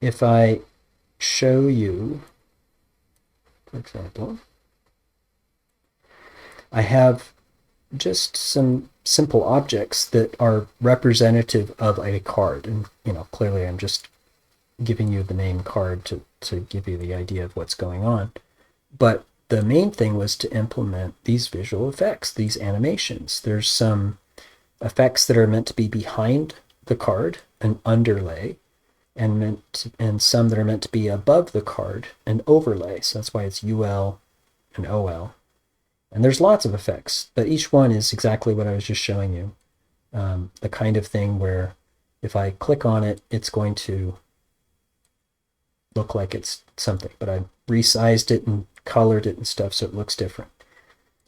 if I show you, for example, I have just some simple objects that are representative of a card. And, clearly I'm just giving you the name card to give you the idea of what's going on. But the main thing was to implement these visual effects, these animations. There's some effects that are meant to be behind the card, an underlay, and some that are meant to be above the card, an overlay. So that's why it's UL and OL. And there's lots of effects, but each one is exactly what I was just showing you. The kind of thing where if I click on it, it's going to look like it's something, but I resized it and colored it and stuff so it looks different.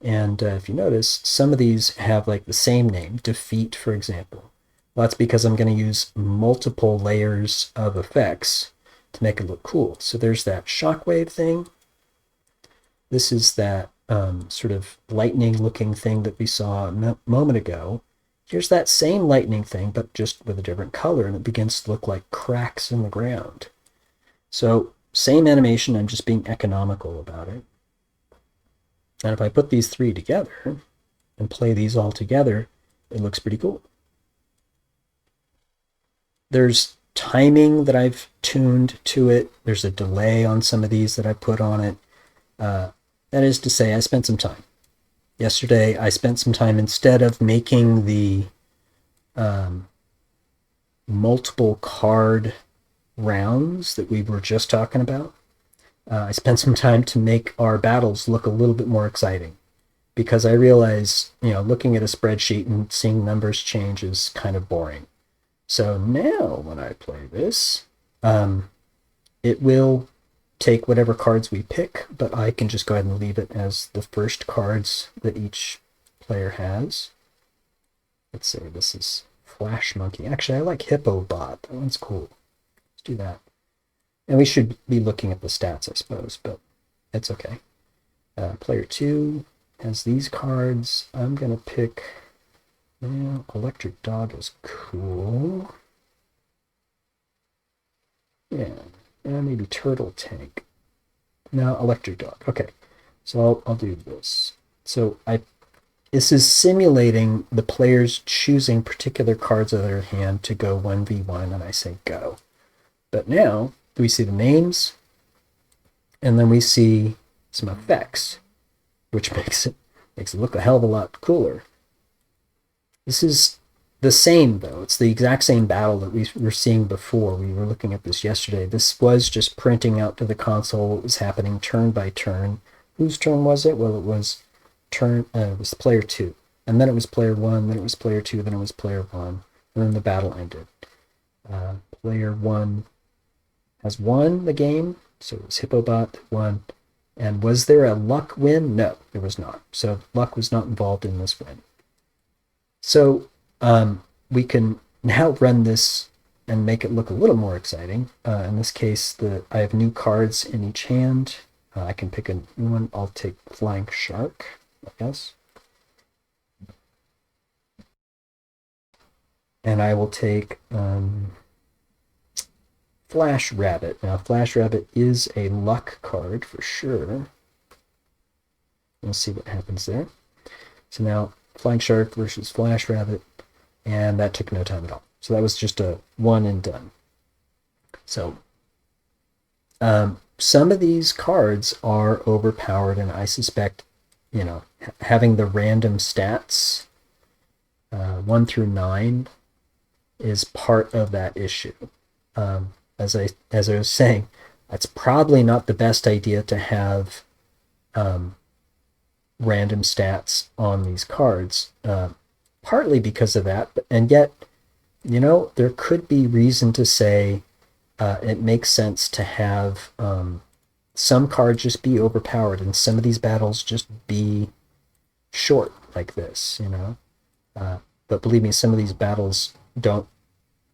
And if you notice, some of these have like the same name, defeat, for example. Well, that's because I'm going to use multiple layers of effects to make it look cool. So there's that shockwave thing. This is that sort of lightning looking thing that we saw a moment ago. Here's that same lightning thing, but just with a different color, and it begins to look like cracks in the ground. So same animation, I'm just being economical about it. And if I put these three together and play these all together, it looks pretty cool. There's timing that I've tuned to it. There's a delay on some of these that I put on it. That is to say, I spent some time. Yesterday, I spent some time, instead of making the multiple card rounds that we were just talking about, I spent some time to make our battles look a little bit more exciting, because I realize, looking at a spreadsheet and seeing numbers change is kind of boring. So now when I play this, it will take whatever cards we pick, but I can just go ahead and leave it as the first cards that each player has. Let's say this is Flash Monkey. Actually, I like Hippo Bot. That one's cool. Let's do that. And we should be looking at the stats, I suppose, but it's okay. Player 2 has these cards. I'm going to pick... Electric Dog is cool. Yeah, maybe Turtle Tank. No, Electric Dog. Okay, so I'll do this. So this is simulating the players choosing particular cards of their hand to go 1v1, and I say go. But now we see the names, and then we see some effects, which makes it look a hell of a lot cooler. This is the same, though. It's the exact same battle that we were seeing before. We were looking at this yesterday. This was just printing out to the console what was happening turn by turn. Whose turn was it? Well, it was player 2. And then it was player 1, then it was player 2, then it was player 1. And then the battle ended. Player 1 has won the game, so it was Hippobot that won. And was there a luck win? No, there was not. So luck was not involved in this win. So we can now run this and make it look a little more exciting. In this case, I have new cards in each hand. I can pick a new one. I'll take Flying Shark, I guess. And I will take Flash Rabbit. Now, Flash Rabbit is a luck card for sure. We'll see what happens there. So now Flying Shark versus Flash Rabbit, and that took no time at all. So that was just a one and done. So some of these cards are overpowered, and I suspect, having the random stats 1 through 9 is part of that issue. As I was saying, that's probably not the best idea to have random stats on these cards, partly because of that, and yet, there could be reason to say it makes sense to have some cards just be overpowered and some of these battles just be short like this, but believe me, some of these battles don't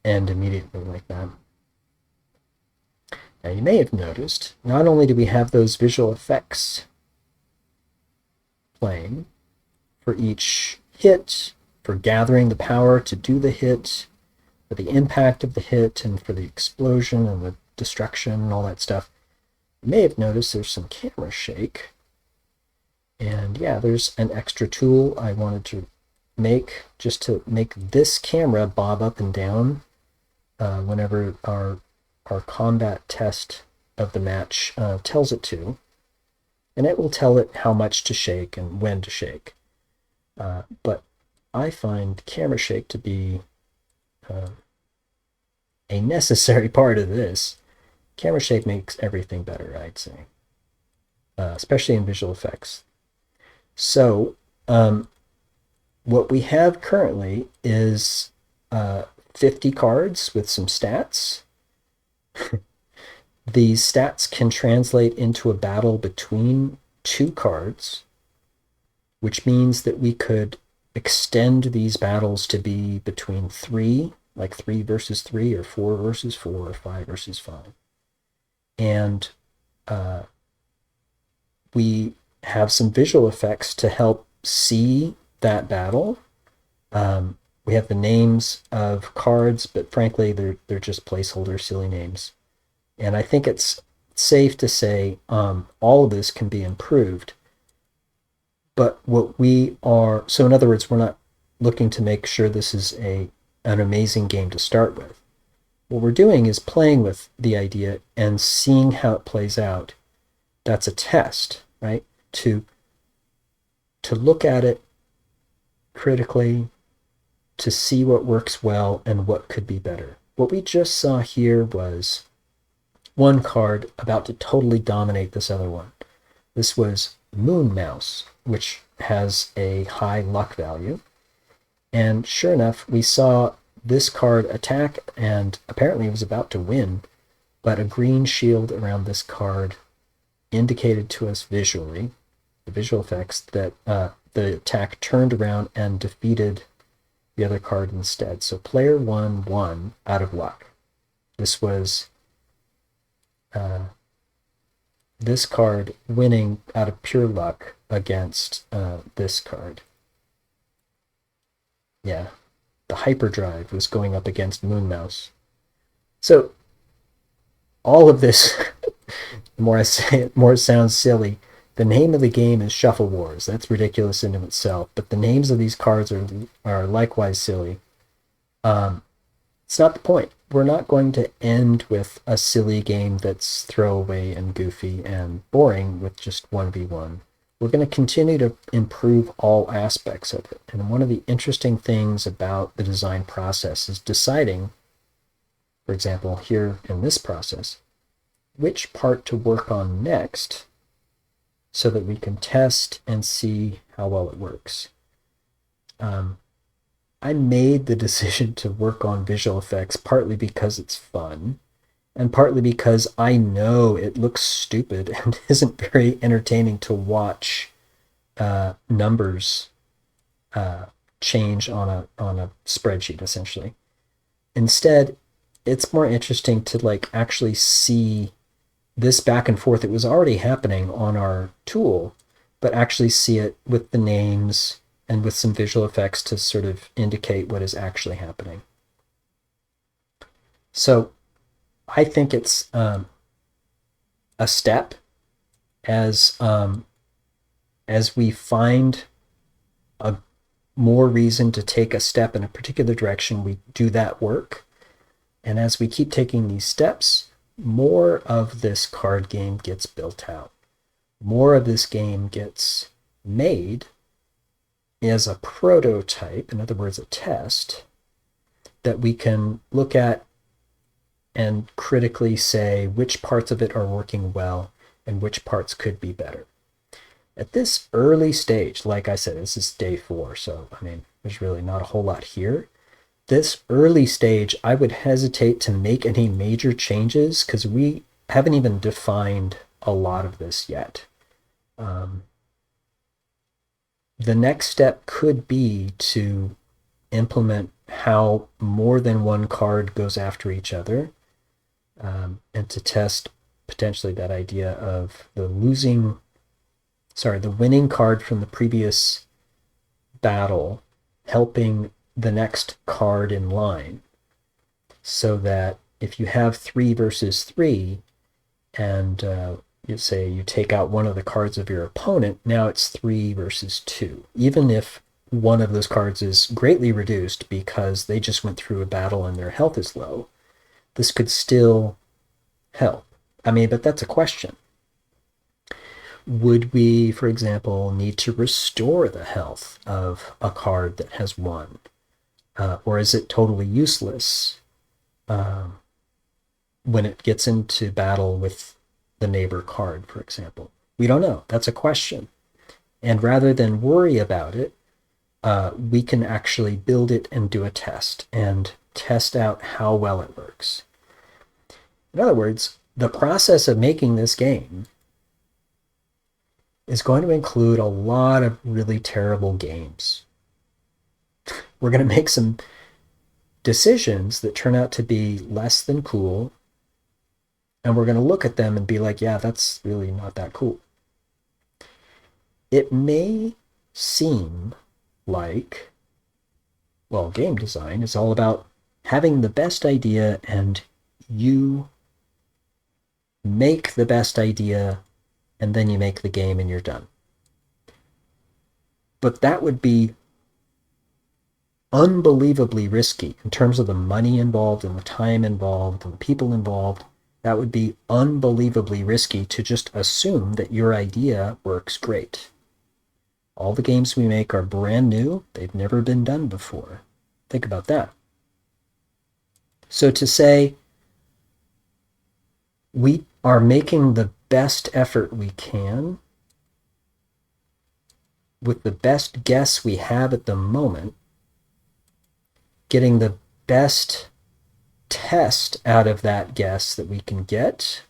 end immediately like that. Now, you may have noticed, not only do we have those visual effects playing for each hit, for gathering the power to do the hit, for the impact of the hit, and for the explosion and the destruction and all that stuff. You may have noticed there's some camera shake. And yeah, there's an extra tool I wanted to make just to make this camera bob up and down whenever our combat test of the match tells it to. And it will tell it how much to shake and when to shake. But I find camera shake to be a necessary part of this. Camera shake makes everything better, I'd say, especially in visual effects. So what we have currently is 50 cards with some stats. These stats can translate into a battle between 2 cards, which means that we could extend these battles to be between 3, like 3 versus 3, or 4 versus 4, or 5 versus 5. And we have some visual effects to help see that battle. We have the names of cards, but frankly, they're just placeholder silly names. And I think it's safe to say all of this can be improved. But what we are, so in other words, we're not looking to make sure this is an amazing game to start with. What we're doing is playing with the idea and seeing how it plays out. That's a test, right? To look at it critically, to see what works well and what could be better. What we just saw here was one card about to totally dominate this other one. This was Moon Mouse, which has a high luck value. And sure enough, we saw this card attack, and apparently it was about to win, but a green shield around this card indicated to us visually, the visual effects, that the attack turned around and defeated the other card instead. So player 1 won out of luck. This was this card winning out of pure luck against this card. Yeah, the hyperdrive was going up against Moon Mouse. So all of this, the more I say it, more it sounds silly. The name of the game is Shuffle Wars. That's ridiculous in itself, but the names of these cards are likewise silly. It's not the point. We're not going to end with a silly game that's throwaway and goofy and boring with just 1v1. We're going to continue to improve all aspects of it. And one of the interesting things about the design process is deciding, for example, here in this process, which part to work on next so that we can test and see how well it works. I made the decision to work on visual effects partly because it's fun, and partly because I know it looks stupid and isn't very entertaining to watch numbers change on a spreadsheet, essentially. Instead, it's more interesting to actually see this back and forth. It was already happening on our tool, but actually see it with the names and with some visual effects to sort of indicate what is actually happening. So I think it's a step as we find a more reason to take a step in a particular direction, we do that work. And as we keep taking these steps, more of this card game gets built out. More of this game gets made as a prototype, in other words, a test, that we can look at and critically say which parts of it are working well and which parts could be better. At this early stage, like I said, this is day 4, so there's really not a whole lot here. This early stage, I would hesitate to make any major changes because we haven't even defined a lot of this yet. The next step could be to implement how more than one card goes after each other, and to test potentially that idea of the winning card from the previous battle helping the next card in line, so that if you have 3 versus 3, and you say you take out one of the cards of your opponent, now it's 3 versus 2. Even if one of those cards is greatly reduced because they just went through a battle and their health is low, this could still help. I mean, but that's a question. Would we, for example, need to restore the health of a card that has won? Or is it totally useless when it gets into battle with the neighbor card, for example? We don't know. That's a question. And rather than worry about it, we can actually build it and do a test and test out how well it works. In other words, the process of making this game is going to include a lot of really terrible games. We're going to make some decisions that turn out to be less than cool, and we're going to look at them and be like, yeah, that's really not that cool. It may seem like, well, game design is all about having the best idea, and you make the best idea, and then you make the game and you're done. But that would be unbelievably risky in terms of the money involved and the time involved and the people involved. That would be unbelievably risky to just assume that your idea works great. All the games we make are brand new. They've never been done before. Think about that. So to say we are making the best effort we can with the best guess we have at the moment, getting the best test out of that guess that we can get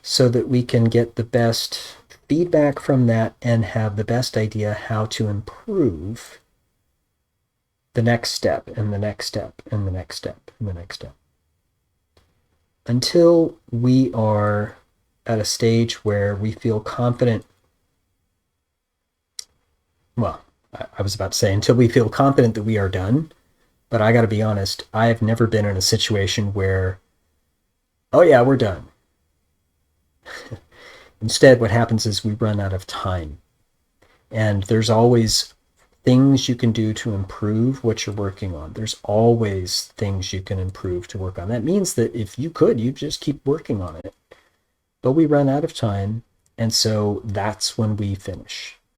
so that we can get the best feedback from that and have the best idea how to improve the next step and the next step and the next step and the next step. Until we are at a stage where we feel confident, well, I was about to say until we feel confident that we are done, but I got to be honest, I have never been in a situation where, oh yeah, we're done. Instead, what happens is we run out of time. And there's always things you can do to improve what you're working on. There's always things you can improve to work on. That means that if you could, you just keep working on it. But we run out of time, and so that's when we finish.